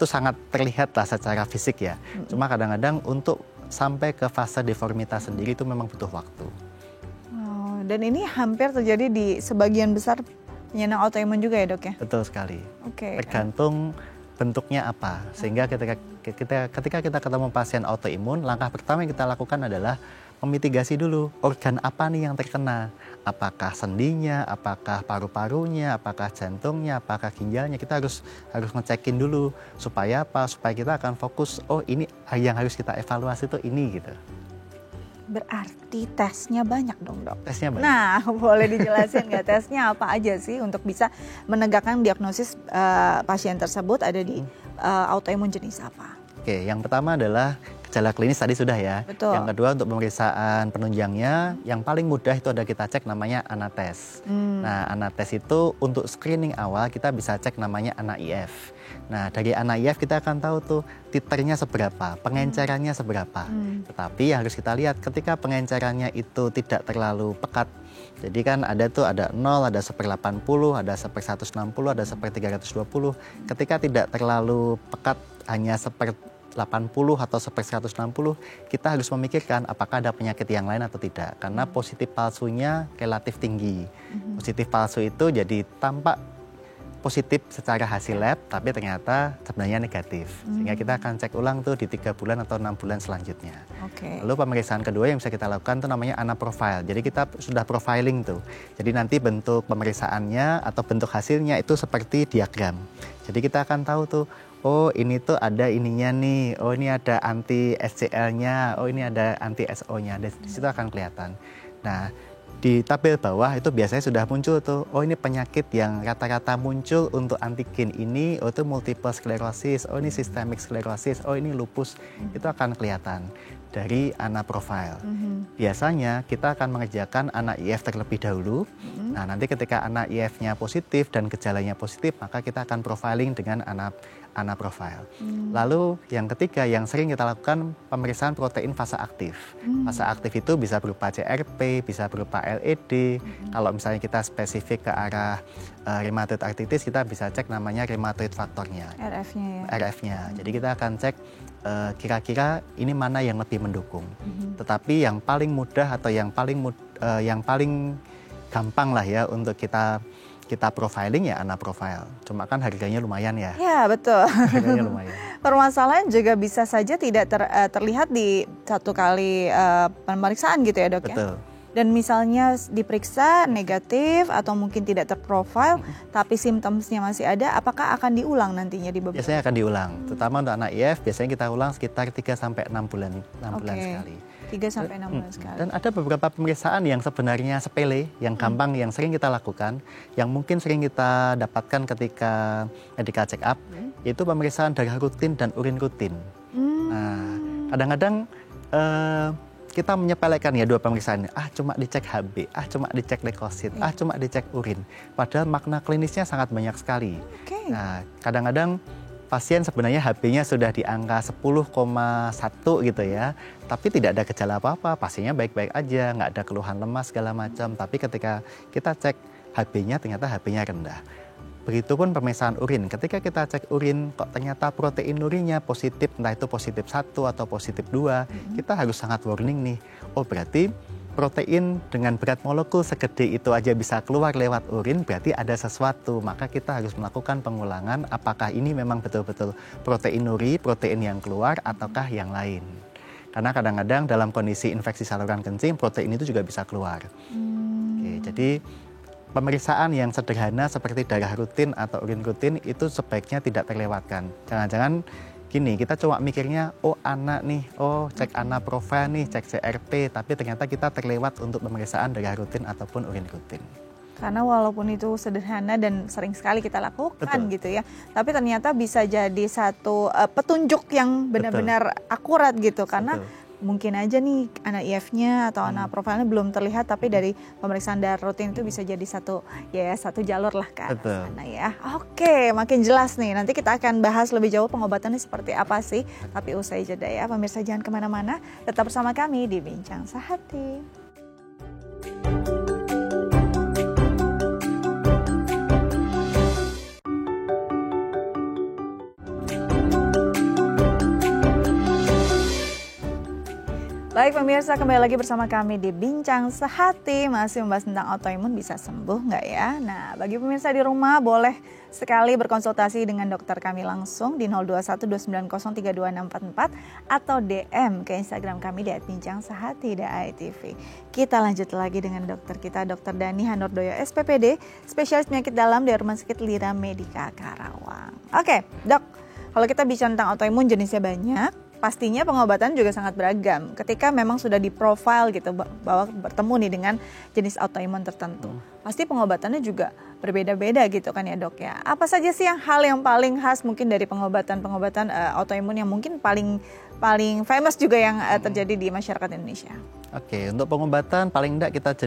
sangat terlihat lah secara fisik ya. Cuma kadang-kadang untuk sampai ke fase deformitas sendiri itu memang butuh waktu. Dan ini hampir terjadi di sebagian besar penyandang autoimun juga ya dok ya? Betul sekali. Oke. Tergantung bentuknya apa. Sehingga ketika kita ketemu pasien autoimun, langkah pertama yang kita lakukan adalah memitigasi dulu organ apa nih yang terkena. Apakah sendinya, apakah paru-parunya, apakah jantungnya, apakah ginjalnya. Kita harus ngecekin dulu supaya apa? Supaya kita akan fokus, oh ini yang harus kita evaluasi tuh ini gitu. Berarti tesnya banyak dong dok? Tesnya banyak. Nah boleh dijelasin nggak tesnya apa aja sih untuk bisa menegakkan diagnosis pasien tersebut ada di autoimun jenis apa? Oke, yang pertama adalah gejala klinis tadi sudah ya. Betul. Yang kedua untuk pemeriksaan penunjangnya, yang paling mudah itu ada kita cek namanya anates. Nah anates itu untuk screening awal kita bisa cek namanya ANA-IF. Nah dari ANA-IF kita akan tahu tuh titernya seberapa, pengencerannya seberapa. Tetapi harus kita lihat ketika pengencerannya itu tidak terlalu pekat. Jadi kan ada 0, ada 1/80, ada 1/160, ada 1/320. Ketika tidak terlalu pekat hanya 1/80 atau 1/160, kita harus memikirkan apakah ada penyakit yang lain atau tidak. Karena positif palsunya relatif tinggi. Positif palsu itu jadi tampak positif secara hasil lab, tapi ternyata sebenarnya negatif. Sehingga kita akan cek ulang tuh di 3 bulan atau 6 bulan selanjutnya. Lalu pemeriksaan kedua yang bisa kita lakukan itu namanya ANA profile. Jadi kita sudah profiling tuh. Jadi nanti bentuk pemeriksaannya atau bentuk hasilnya itu seperti diagram. Jadi kita akan tahu tuh, oh ini tuh ada ininya nih, oh ini ada anti SCL-nya, oh ini ada anti SO-nya. Di situ akan kelihatan. Nah, di tabel bawah itu biasanya sudah muncul tuh, oh ini penyakit yang rata-rata muncul untuk antigen ini, oh itu multiple sclerosis, oh ini systemic sclerosis, oh ini lupus. Itu akan kelihatan dari ANA profile. Biasanya kita akan mengerjakan ANA-IF terlebih dahulu. Nah nanti ketika ANA-IF-nya positif dan gejalanya positif, maka kita akan profiling dengan ANA profile. Lalu yang ketiga yang sering kita lakukan pemeriksaan protein fase aktif. Fase aktif itu bisa berupa CRP, bisa berupa LED. Kalau misalnya kita spesifik ke arah rheumatoid arthritis, kita bisa cek namanya rheumatoid faktornya. RF-nya ya? RF-nya. Jadi kita akan cek kira-kira ini mana yang lebih mendukung. Tetapi yang paling mudah atau yang paling gampang lah ya untuk kita kita profiling ya Ana Profile. Cuma kan harganya lumayan ya. Ya, betul. Harganya lumayan. Permasalahan juga bisa saja tidak terlihat di satu kali pemeriksaan gitu ya dok ya? Betul. Dan misalnya diperiksa negatif atau mungkin tidak terprofil, tapi simptomnya masih ada, apakah akan diulang nantinya di beberapa? Biasanya akan diulang, terutama untuk anak IF biasanya kita ulang sekitar 3-6 bulan, 6 bulan sekali. 3-6 bulan sekali. Dan ada beberapa pemeriksaan yang sebenarnya sepele, yang gampang, yang sering kita lakukan, yang mungkin sering kita dapatkan ketika medical check up, yaitu pemeriksaan darah rutin dan urin rutin. Nah, kadang-kadang kita menyepelekan ya dua pemeriksaan ini. Cuma dicek HB, cuma dicek leukosit, cuma dicek urin. Padahal makna klinisnya sangat banyak sekali. Nah, kadang-kadang pasien sebenarnya HB-nya sudah di angka 10,1 gitu ya. Tapi tidak ada gejala apa-apa, pasiennya baik-baik aja, nggak ada keluhan lemas segala macam. Tapi ketika kita cek HB-nya ternyata HB-nya rendah. Begitupun pemeriksaan urin, ketika kita cek urin kok ternyata protein urinnya positif, entah itu positif 1 atau positif 2, kita harus sangat warning nih. Oh berarti protein dengan berat molekul segede itu aja bisa keluar lewat urin, berarti ada sesuatu. Maka kita harus melakukan pengulangan apakah ini memang betul-betul protein uri, protein yang keluar ataukah yang lain. Karena kadang-kadang dalam kondisi infeksi saluran kencing, protein itu juga bisa keluar. Oke, jadi pemeriksaan yang sederhana seperti darah rutin atau urin rutin itu sebaiknya tidak terlewatkan. Jangan-jangan gini, kita cuma mikirnya, oh anak nih, oh cek Ana Profile nih, cek CRP, tapi ternyata kita terlewat untuk pemeriksaan darah rutin ataupun urin rutin. Karena walaupun itu sederhana dan sering sekali kita lakukan gitu ya, tapi ternyata bisa jadi satu petunjuk yang benar-benar akurat gitu, karena mungkin aja nih anak IF-nya atau anak profilnya belum terlihat, tapi dari pemeriksaan darah rutin itu bisa jadi satu jalur lah ke arah sana ya. Oke, makin jelas nih. Nanti kita akan bahas lebih jauh pengobatannya seperti apa sih. Tapi usai jeda ya, pemirsa jangan kemana-mana. Tetap bersama kami di Bincang Sehati. Baik pemirsa, kembali lagi bersama kami di Bincang Sehati, masih membahas tentang autoimun bisa sembuh nggak ya? Nah, bagi pemirsa di rumah boleh sekali berkonsultasi dengan dokter kami langsung di 0212903244 atau DM ke Instagram kami di @bincang_sehati.itv. Kita lanjut lagi dengan dokter kita, Dr. Dhani Hanurdoyo SPPD, spesialis penyakit dalam dari Rumah Sakit Lira Medica Karawang. Oke, dok, kalau kita bicara tentang autoimun jenisnya banyak. Pastinya pengobatan juga sangat beragam. Ketika memang sudah di-profile gitu bahwa bertemu nih dengan jenis autoimun tertentu. Pasti pengobatannya juga berbeda-beda gitu kan ya dok ya. Apa saja sih hal yang paling khas mungkin dari pengobatan autoimun yang mungkin paling famous juga yang terjadi di masyarakat Indonesia? Oke, untuk pengobatan paling enggak kita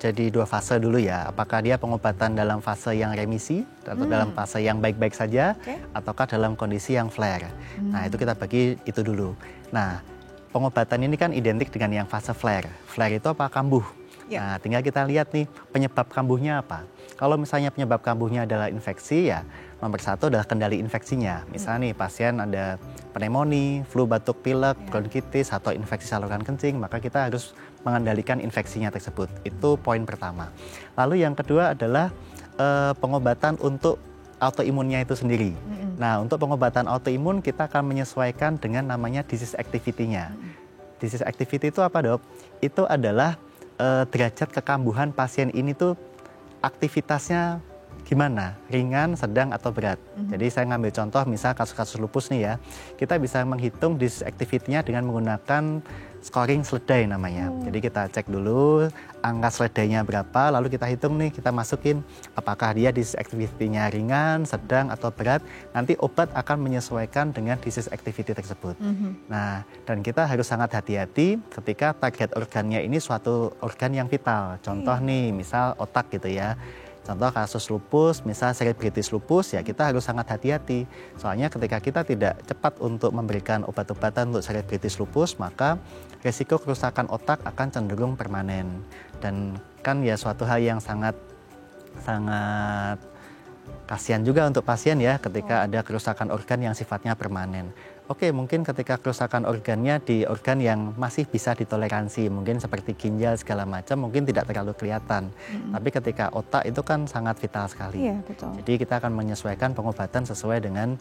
jadi dua fase dulu ya. Apakah dia pengobatan dalam fase yang remisi atau dalam fase yang baik-baik saja, ataukah dalam kondisi yang flare. Nah, itu kita bagi itu dulu. Nah, pengobatan ini kan identik dengan yang fase flare. Flare itu apa? Kambuh. Nah, tinggal kita lihat nih penyebab kambuhnya apa. Kalau misalnya penyebab kambuhnya adalah infeksi, ya nomor satu adalah kendali infeksinya. Misalnya nih pasien ada pneumonia, flu batuk pilek, bronkitis, atau infeksi saluran kencing, maka kita harus mengendalikan infeksinya tersebut. Itu poin pertama. Lalu yang kedua adalah pengobatan untuk autoimunnya itu sendiri. Nah, untuk pengobatan autoimun kita akan menyesuaikan dengan namanya disease activity-nya. Disease activity itu apa dok? Itu adalah derajat kekambuhan pasien ini tuh aktivitasnya gimana, ringan, sedang, atau berat. Jadi saya ngambil contoh misal kasus-kasus lupus nih ya, kita bisa menghitung disease activity-nya dengan menggunakan scoring SLEDAI namanya. Jadi kita cek dulu angka SLEDAI-nya berapa, lalu kita hitung nih, kita masukin apakah dia disease activity-nya ringan, sedang, atau berat. Nanti obat akan menyesuaikan dengan disease activity tersebut. Nah, dan kita harus sangat hati-hati ketika target organnya ini suatu organ yang vital. Contoh nih, misal otak gitu ya. Contoh kasus lupus, misal selebritis lupus, ya kita harus sangat hati-hati. Soalnya ketika kita tidak cepat untuk memberikan obat-obatan untuk selebritis lupus, maka resiko kerusakan otak akan cenderung permanen. Dan kan ya suatu hal yang sangat kasihan juga untuk pasien ya ketika ada kerusakan organ yang sifatnya permanen. Oke, mungkin ketika kerusakan organnya di organ yang masih bisa ditoleransi, mungkin seperti ginjal segala macam, mungkin tidak terlalu kelihatan. Tapi ketika otak itu kan sangat vital sekali. Iya, betul. Jadi kita akan menyesuaikan pengobatan sesuai dengan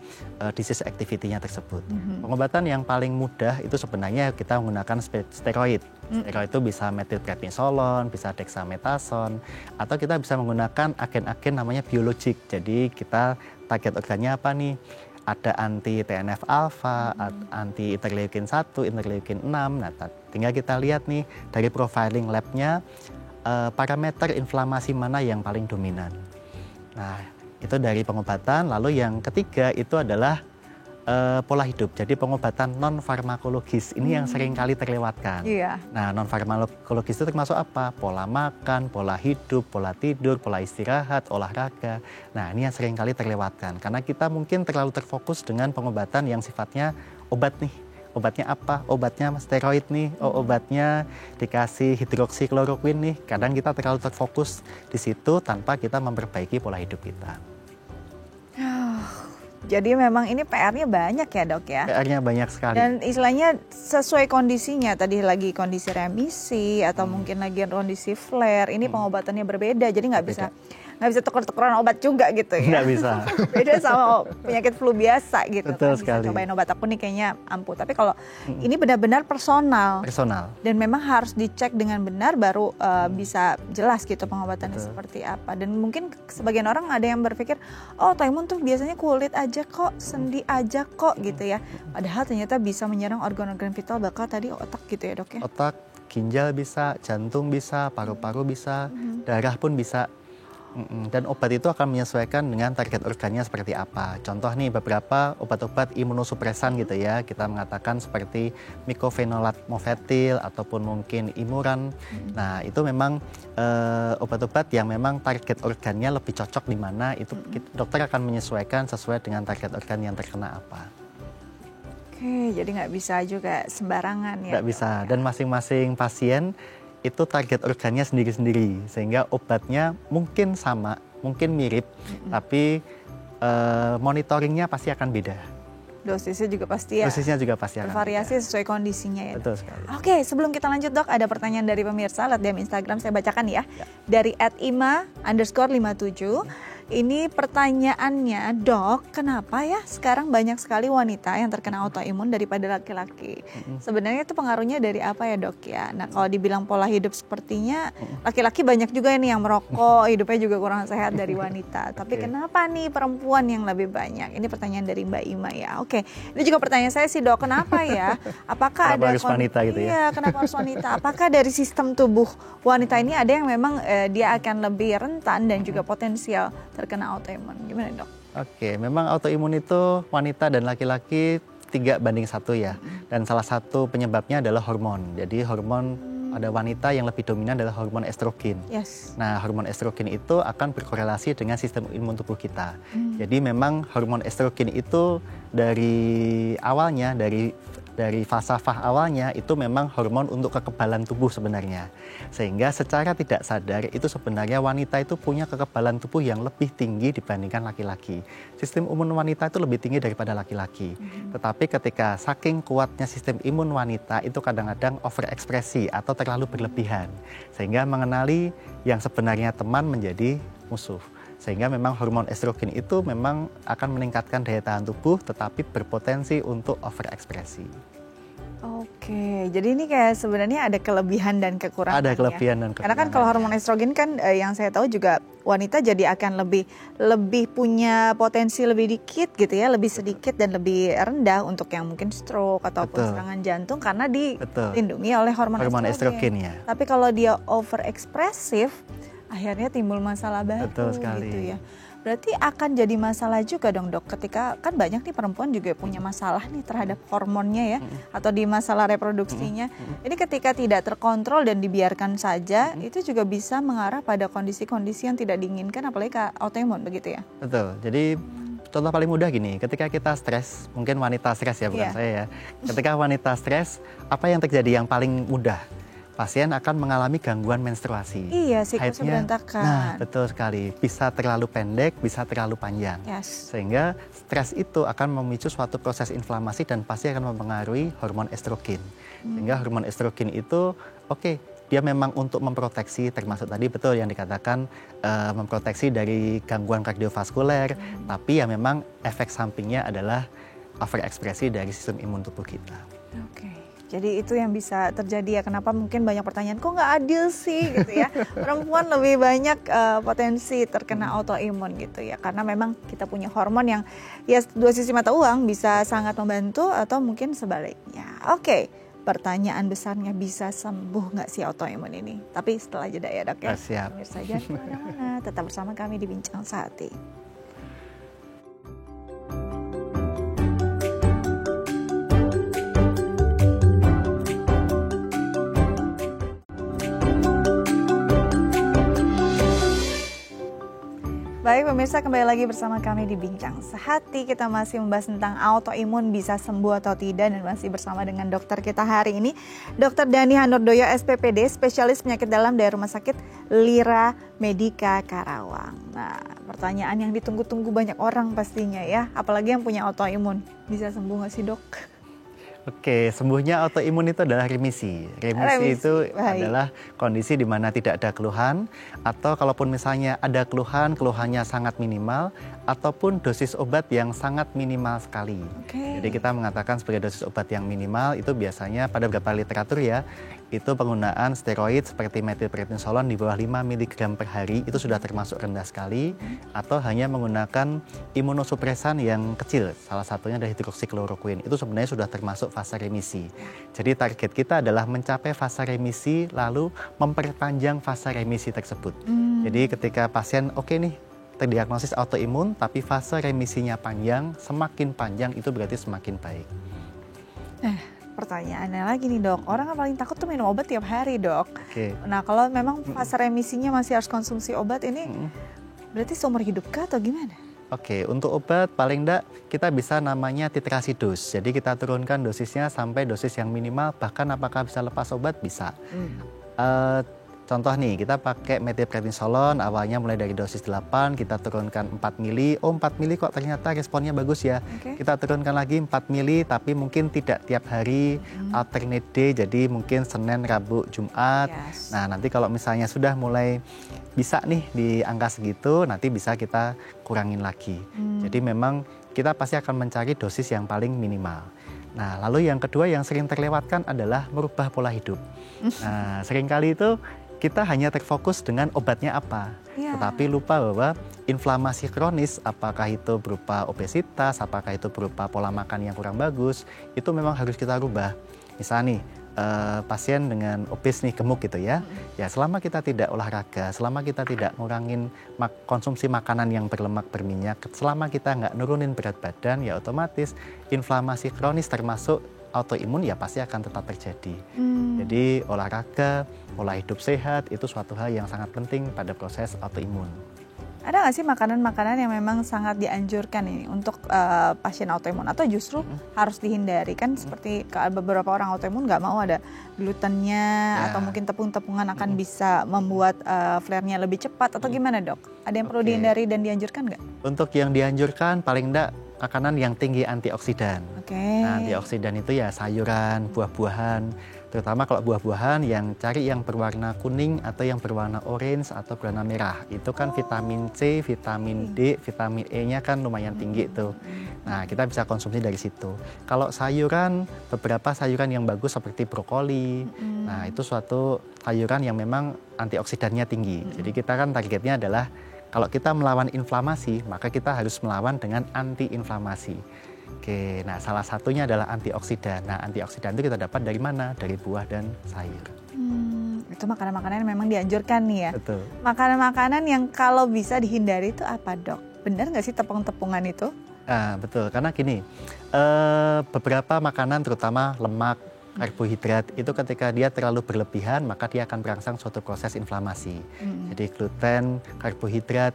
disease activity-nya tersebut. Pengobatan yang paling mudah itu sebenarnya kita menggunakan steroid. Steroid itu bisa metilprednisolon, bisa dexamethasone, atau kita bisa menggunakan agen-agen namanya biologik. Jadi kita target organnya apa nih? Ada anti TNF alpha, anti interleukin 1, interleukin 6. Nah, tinggal kita lihat nih dari profiling labnya parameter inflamasi mana yang paling dominan. Nah, itu dari pengobatan. Lalu yang ketiga itu adalah pola hidup. Jadi pengobatan non farmakologis ini yang sering kali terlewatkan. Iya. Nah, non farmakologis itu termasuk apa? Pola makan, pola hidup, pola tidur, pola istirahat, olahraga. Nah, ini yang sering kali terlewatkan karena kita mungkin terlalu terfokus dengan pengobatan yang sifatnya obat nih. Obatnya apa? Obatnya steroid nih. Oh, obatnya dikasih hidroksikloroquine nih. Kadang kita terlalu terfokus di situ tanpa kita memperbaiki pola hidup kita. Jadi memang ini PR-nya banyak ya dok ya? PR-nya banyak sekali. Dan istilahnya sesuai kondisinya, tadi lagi kondisi remisi atau mungkin lagi kondisi flare, ini pengobatannya berbeda, jadi nggak bisa tuker-tukeran obat juga gitu ya? Nggak bisa. Beda sama penyakit flu biasa gitu. Betul kan? sekali. Bisa cobain obat aku nih kayaknya ampuh, tapi kalau ini benar-benar personal. Dan memang harus dicek dengan benar baru bisa jelas gitu pengobatannya seperti apa. Dan mungkin sebagian orang ada yang berpikir, oh autoimun tuh biasanya kulit aja kok, sendi aja kok gitu ya. Padahal ternyata bisa menyerang organ-organ vital, bakal tadi otak gitu ya dok ya? Otak, ginjal bisa, jantung bisa, paru-paru bisa, darah pun bisa. Dan obat itu akan menyesuaikan dengan target organnya seperti apa. Contoh nih beberapa obat-obat imunosupresan gitu ya. Kita mengatakan seperti mycophenolate mofetil ataupun mungkin imuran. Nah itu memang obat-obat yang memang target organnya lebih cocok di mana itu dokter akan menyesuaikan sesuai dengan target organ yang terkena apa. Oke, jadi nggak bisa juga sembarangan ya? Nggak bisa, dan masing-masing pasien itu target organnya sendiri-sendiri, sehingga obatnya mungkin sama, mungkin mirip, tapi monitoringnya pasti akan beda. Dosisnya juga pasti ya? Dosisnya juga pasti akan bervariasi beda. Sesuai kondisinya ya? Betul sekali. Oke, sebelum kita lanjut dok, ada pertanyaan dari pemirsa, lihat DM Instagram, saya bacakan ya. Dari @ima_57. Ini pertanyaannya, dok, kenapa ya sekarang banyak sekali wanita yang terkena autoimun daripada laki-laki? Sebenarnya itu pengaruhnya dari apa ya dok ya? Nah kalau dibilang pola hidup sepertinya laki-laki banyak juga ini yang merokok, hidupnya juga kurang sehat dari wanita. Tapi kenapa nih perempuan yang lebih banyak? Ini pertanyaan dari Mbak Ima ya. Oke, ini juga pertanyaan saya sih dok, kenapa ya? Apakah kenapa harus wanita gitu ya? Iya, kenapa harus wanita? Apakah dari sistem tubuh wanita ini ada yang memang dia akan lebih rentan dan juga potensial terkena autoimun? Gimana dok? Oke, memang autoimun itu wanita dan laki-laki 3:1 ya. Dan salah satu penyebabnya adalah hormon. Jadi hormon pada wanita yang lebih dominan adalah hormon estrogen. Yes. Nah, hormon estrogen itu akan berkorelasi dengan sistem imun tubuh kita. Jadi memang hormon estrogen itu dari awalnya, dari falsafah awalnya itu memang hormon untuk kekebalan tubuh sebenarnya. Sehingga secara tidak sadar itu sebenarnya wanita itu punya kekebalan tubuh yang lebih tinggi dibandingkan laki-laki. Sistem imun wanita itu lebih tinggi daripada laki-laki. Tetapi ketika saking kuatnya sistem imun wanita itu kadang-kadang overekspresi atau terlalu berlebihan. Sehingga mengenali yang sebenarnya teman menjadi musuh. Sehingga memang hormon estrogen itu memang akan meningkatkan daya tahan tubuh tetapi berpotensi untuk overekspresi. Oke, jadi ini kayak sebenarnya ada kelebihan dan kekurangan. Ada kelebihan dan kekurangan. Karena kan kalau hormon estrogen kan yang saya tahu juga wanita jadi akan lebih punya potensi lebih dikit gitu ya, lebih sedikit dan lebih rendah untuk yang mungkin stroke ataupun serangan jantung karena dilindungi oleh hormon estrogen ya. Tapi kalau dia overekspresif akhirnya timbul masalah baru gitu ya. Berarti akan jadi masalah juga dong dok ketika kan banyak nih perempuan juga punya masalah nih terhadap hormonnya ya atau di masalah reproduksinya. Jadi ketika tidak terkontrol dan dibiarkan saja itu juga bisa mengarah pada kondisi-kondisi yang tidak diinginkan apalagi autoimun begitu ya. Betul. Jadi contoh paling mudah gini, ketika kita stres, mungkin wanita stres ya bukan saya ya. Ketika wanita stres, apa yang terjadi yang paling mudah? pasien akan mengalami gangguan menstruasi. Iya, siklusnya Haidnya, berantakan. nah betul sekali, bisa terlalu pendek, bisa terlalu panjang. Yes. Sehingga stres itu akan memicu suatu proses inflamasi dan pasti akan mempengaruhi hormon estrogen. Sehingga hormon estrogen itu dia memang untuk memproteksi, termasuk tadi betul yang dikatakan memproteksi dari gangguan kardiovaskuler, tapi ya memang efek sampingnya adalah overekspresi dari sistem imun tubuh kita. Oke. Jadi itu yang bisa terjadi ya, kenapa mungkin banyak pertanyaan, kok nggak adil sih gitu ya. Perempuan lebih banyak potensi terkena autoimun gitu ya. Karena memang kita punya hormon yang ya dua sisi mata uang, bisa sangat membantu atau mungkin sebaliknya. Oke, pertanyaan besarnya, bisa sembuh nggak sih autoimun ini? Tapi setelah jeda ya dok ya. Siap. Pemirsa jangan kemana-mana, tetap bersama kami di Bincang Sehati. Baik pemirsa, kembali lagi bersama kami di Bincang Sehati. Kita masih membahas tentang autoimun bisa sembuh atau tidak, dan masih bersama dengan dokter kita hari ini, Dr. Dhani Handordoyo SPPD, spesialis penyakit dalam dari Rumah Sakit Lira Medika Karawang. Nah, pertanyaan yang ditunggu-tunggu banyak orang pastinya ya, apalagi yang punya autoimun, bisa sembuh nggak sih dok? Oke, sembuhnya autoimun itu adalah remisi. Remisi itu adalah kondisi di mana tidak ada keluhan, atau kalaupun misalnya ada keluhan, keluhannya sangat minimal, ataupun dosis obat yang sangat minimal sekali. Jadi kita mengatakan sebagai dosis obat yang minimal itu biasanya pada beberapa literatur ya, itu penggunaan steroid seperti metilprednisolon di bawah 5 mg per hari itu sudah termasuk rendah sekali, atau hanya menggunakan imunosupresan yang kecil, salah satunya adalah hidroksikloroquine, itu sebenarnya sudah termasuk fase remisi. Jadi target kita adalah mencapai fase remisi lalu memperpanjang fase remisi tersebut. Jadi ketika pasien nih terdiagnosis autoimun tapi fase remisinya panjang, semakin panjang itu berarti semakin baik. Pertanyaannya lagi nih dok, orang yang paling takut tuh minum obat tiap hari dok. Nah kalau memang fase remisinya masih harus konsumsi obat ini, berarti seumur hidup kah atau gimana? Untuk obat paling enggak kita bisa namanya titrasi dos. Jadi kita turunkan dosisnya sampai dosis yang minimal, bahkan apakah bisa lepas obat? Bisa. Contoh nih, kita pakai metilprednisolon awalnya mulai dari dosis 8, kita turunkan 4 mili. 4 mili kok ternyata responnya bagus ya. Kita turunkan lagi 4 mili, tapi mungkin tidak tiap hari, alternate day, jadi mungkin Senin, Rabu, Jumat. Nah nanti kalau misalnya sudah mulai bisa nih di angka segitu, nanti bisa kita kurangin lagi. Jadi memang kita pasti akan mencari dosis yang paling minimal. Nah lalu yang kedua yang sering terlewatkan adalah merubah pola hidup. Nah seringkali itu kita hanya terfokus dengan obatnya apa, tetapi lupa bahwa inflamasi kronis, apakah itu berupa obesitas, apakah itu berupa pola makan yang kurang bagus, itu memang harus kita rubah. Misalnya nih, pasien dengan obes nih, gemuk gitu ya, ya selama kita tidak olahraga, selama kita tidak ngurangin konsumsi makanan yang berlemak berminyak, selama kita nggak nurunin berat badan, ya otomatis inflamasi kronis termasuk autoimun ya pasti akan tetap terjadi. Jadi olahraga, pola hidup sehat itu suatu hal yang sangat penting pada proses autoimun. Ada nggak sih makanan-makanan yang memang sangat dianjurkan ini untuk pasien autoimun, atau justru harus dihindari? Kan seperti beberapa orang autoimun nggak mau ada glutennya, atau mungkin tepung-tepungan akan bisa membuat flare-nya lebih cepat, atau gimana dok? Ada yang perlu dihindari dan dianjurkan nggak? Untuk yang dianjurkan paling enggak makanan yang tinggi antioksidan. Nah, antioksidan itu ya sayuran, buah-buahan, terutama kalau buah-buahan yang cari yang berwarna kuning atau yang berwarna orange atau berwarna merah. Itu kan vitamin C, vitamin D, vitamin E-nya kan lumayan tinggi tuh. Nah, kita bisa konsumsi dari situ. Kalau sayuran, beberapa sayuran yang bagus seperti brokoli. Nah, itu suatu sayuran yang memang antioksidannya tinggi. Jadi kita kan targetnya adalah kalau kita melawan inflamasi, maka kita harus melawan dengan anti-inflamasi. Nah salah satunya adalah antioksidan. Nah antioksidan itu kita dapat dari mana? Dari buah dan sayur. Itu makanan-makanan yang memang dianjurkan nih ya. Betul. Makanan-makanan yang kalau bisa dihindari itu apa dok? Benar nggak sih tepung-tepungan itu? Betul, karena gini, beberapa makanan terutama lemak, karbohidrat itu ketika dia terlalu berlebihan maka dia akan merangsang suatu proses inflamasi. Jadi gluten, karbohidrat,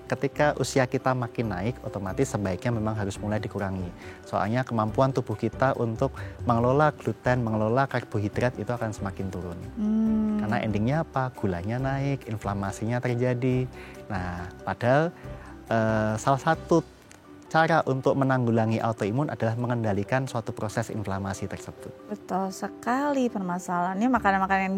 ketika usia kita makin naik, otomatis sebaiknya memang harus mulai dikurangi. Soalnya kemampuan tubuh kita untuk mengelola gluten, mengelola karbohidrat itu akan semakin turun. Karena endingnya apa? Gulanya naik, inflamasinya terjadi. Nah, padahal salah satu cara untuk menanggulangi autoimun adalah mengendalikan suatu proses inflamasi tersebut. Betul sekali, permasalahannya makanan-makanan yang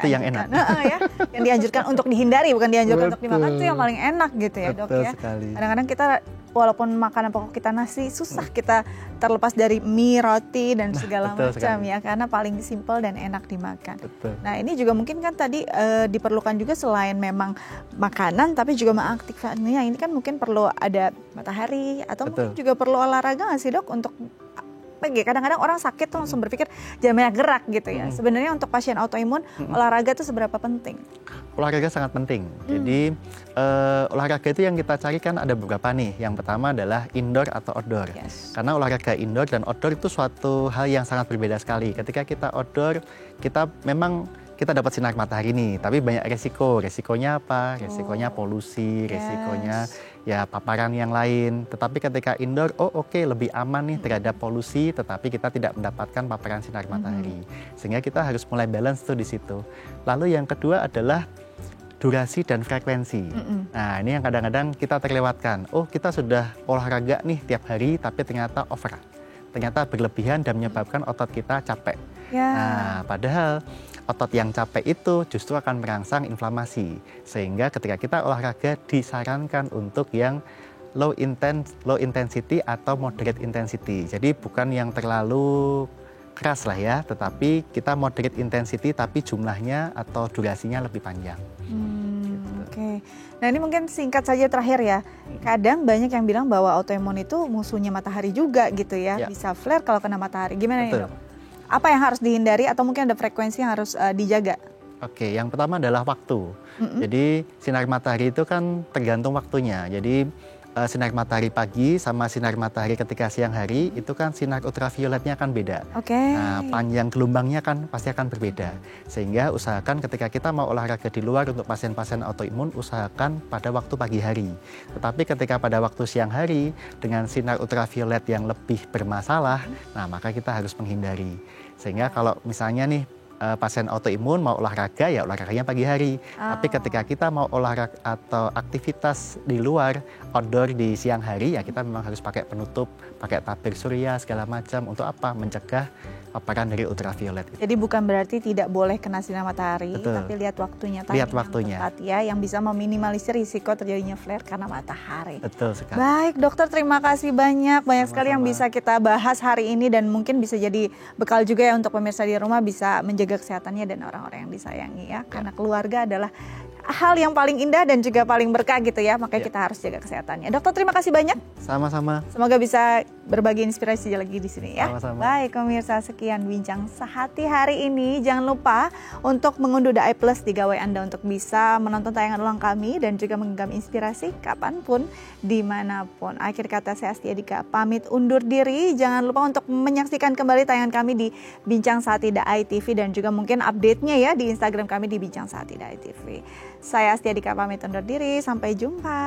Itu yang enak. Ya, yang dianjurkan untuk dihindari, bukan dianjurkan untuk dimakan, itu yang paling enak gitu ya, Betul Dok ya. sekali. Kadang-kadang kita walaupun makanan pokok kita nasi, susah kita terlepas dari mie, roti dan segala macam sekali. ya, karena paling simpel dan enak dimakan. Betul. Nah, ini juga mungkin kan tadi diperlukan juga selain memang makanan, tapi juga mengaktifkannya. Ini kan mungkin perlu ada matahari atau mungkin juga perlu olahraga nggak sih, Dok, untuk kadang-kadang orang sakit tuh langsung berpikir jangan banyak gerak gitu ya. Sebenarnya untuk pasien autoimun olahraga itu seberapa penting? Olahraga sangat penting. Jadi olahraga itu yang kita cari kan ada beberapa nih. Yang pertama adalah indoor atau outdoor. Karena olahraga indoor dan outdoor itu suatu hal yang sangat berbeda sekali. Ketika kita outdoor, kita memang kita dapat sinar matahari nih, tapi banyak resiko. Resikonya apa? Resikonya polusi, resikonya ya paparan yang lain. Tetapi ketika indoor, lebih aman nih terhadap polusi, tetapi kita tidak mendapatkan paparan sinar matahari. Sehingga kita harus mulai balance tuh di situ. Lalu yang kedua adalah durasi dan frekuensi. Nah, ini yang kadang-kadang kita terlewatkan. Oh, kita sudah olahraga nih tiap hari, tapi ternyata over. Ternyata berlebihan dan menyebabkan otot kita capek. Nah, padahal otot yang capek itu justru akan merangsang inflamasi. Sehingga ketika kita olahraga disarankan untuk yang low intensity atau moderate intensity. Jadi bukan yang terlalu keras lah ya, tetapi kita moderate intensity tapi jumlahnya atau durasinya lebih panjang. Oke. Nah, ini mungkin singkat saja terakhir ya. Kadang banyak yang bilang bahwa autoimun itu musuhnya matahari juga gitu ya. Bisa flare kalau kena matahari. Gimana nih, Dok? Apa yang harus dihindari atau mungkin ada frekuensi yang harus dijaga? Oke, yang pertama adalah waktu. Jadi sinar matahari itu kan tergantung waktunya. Jadi sinar matahari pagi sama sinar matahari ketika siang hari itu kan sinar ultravioletnya akan beda. Nah, panjang gelombangnya kan pasti akan berbeda. Sehingga usahakan ketika kita mau olahraga di luar untuk pasien-pasien autoimun, usahakan pada waktu pagi hari. Tetapi ketika pada waktu siang hari dengan sinar ultraviolet yang lebih bermasalah, nah maka kita harus menghindari. Sehingga kalau misalnya nih pasien autoimun mau olahraga, ya olahraganya pagi hari. Tapi ketika kita mau olahraga atau aktivitas di luar, outdoor di siang hari, ya kita memang harus pakai penutup, pakai tabir surya segala macam. Untuk apa? Mencegah paparan dari ultraviolet. Jadi bukan berarti tidak boleh kena sinar matahari, tapi lihat waktunya. Lihat waktunya. Yang tepat ya, yang bisa meminimalisir risiko terjadinya flare karena matahari. Betul sekali. Baik, Dokter, terima kasih banyak. Banyak sekali yang bisa kita bahas hari ini dan mungkin bisa jadi bekal juga ya untuk pemirsa di rumah bisa menjaga kesehatannya dan orang-orang yang disayangi ya. Karena keluarga adalah hal yang paling indah dan juga paling berkah gitu ya. Makanya kita harus jaga kesehatannya. Dokter, terima kasih banyak. Sama-sama. Semoga bisa berbagi inspirasi lagi di sini ya. Sama-sama. Baik, pemirsa, sekian bincang sehati hari ini. Jangan lupa untuk mengunduh The iPlus di gawai Anda untuk bisa menonton tayangan ulang kami dan juga menggenggam inspirasi kapanpun, dimanapun. Akhir kata, saya Astia Dika pamit undur diri. Jangan lupa untuk menyaksikan kembali tayangan kami di Bincang Sehati The ITV dan juga mungkin update-nya ya di Instagram kami di Bincang Sehati The ITV. Saya Astia Dika pamit undur diri. Sampai jumpa.